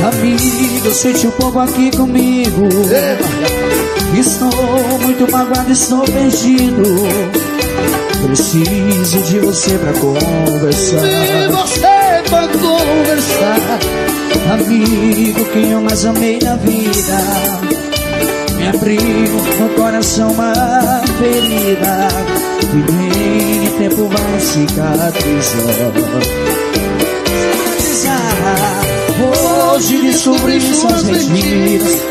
Amigo, sente um pouco aqui comigo. Estou muito magoado, estou perdido. Preciso de você pra conversar. De você pra conversar. Amigo, quem eu mais amei na vida, me abriu no coração uma ferida que nem tempo vai cicatrizar. Hoje descobri suas mentiras,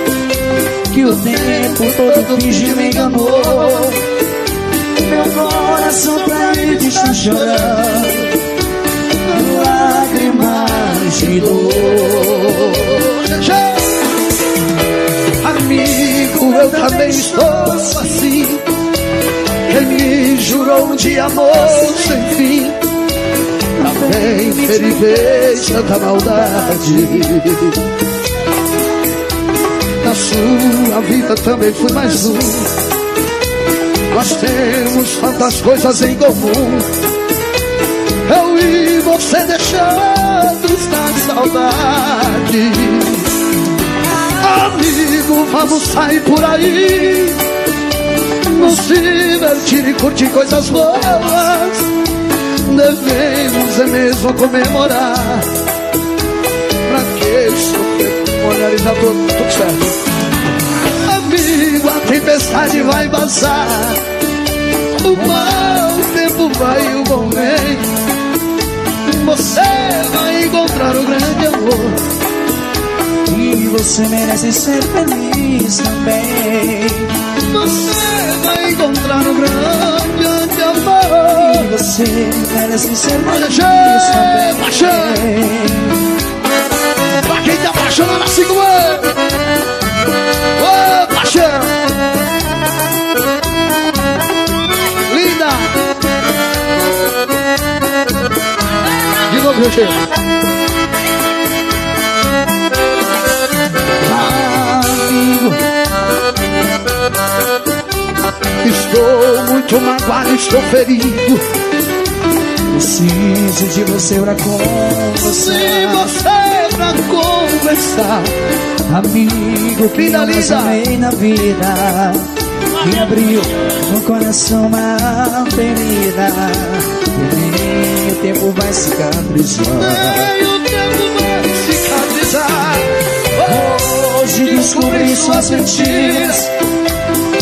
que o tempo todo finge me enganou. Meu coração traído está chorando, lágrimas de dor. Amigo, eu também estou assim. Quem me jurou de amor sem fim, também fez tanta maldade. Na sua vida também fui mais um. Nós temos tantas coisas em comum. Eu e você deixados na saudade. Amigo, vamos sair por aí, nos divertir e curtir coisas boas. Devemos é mesmo comemorar. Pra que sofrer com olhares a tudo certo? Amigo, a tempestade vai passar, o mau tempo vai e o bom vem. Você vai encontrar o grande amor, e você merece ser feliz também. Você vai encontrar o grande amor, e você merece ser feliz também. Pra quem tá apaixonado assim como eu. Ô, paixão linda. De novo, meu cheiro. Amigo, estou muito magoado, estou ferido. preciso de você pra conversar. De você pra conversar. Amigo, que eu mais amei na vida, me abriu no coração uma ferida que nem o tempo vai cicatrizar. Nem o tempo vai cicatrizar. Hoje descobri suas mentiras,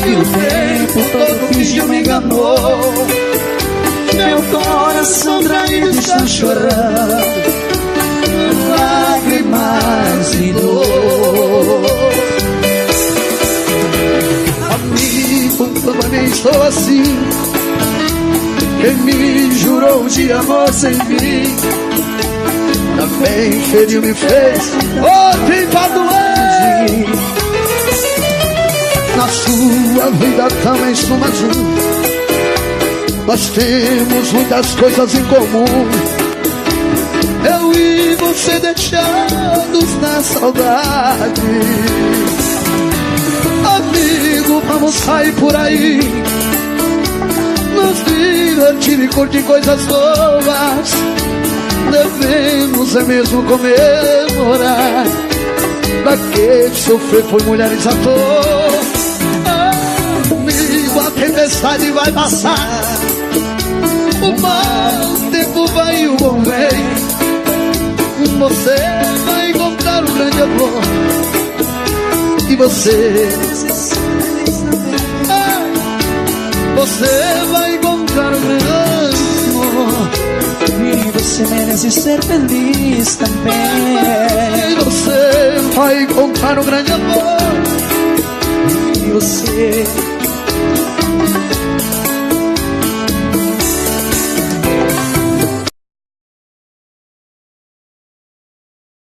e o tempo todo finge me enganou. Meu coração traído está chorando, lágrimas de dor. Amigo, também estou assim. Quem me jurou de amor sem fim, também feriu, me fez ontem pra doer. Na sua vida também sou mais um. Nós temos muitas coisas em comum. Eu e você deixados na saudade. Amigo, vamos sair por aí, nos divertir e curtir coisas boas. Devemos é mesmo comemorar. Pra que sofrer por mulheres à toa? Amigo, a tempestade vai passar, o mau tempo vai e o bom vem. Você vai encontrar um grande amor, e você vai encontrar um grande amor, E você merece ser feliz também. e você vai encontrar um grande amor, E você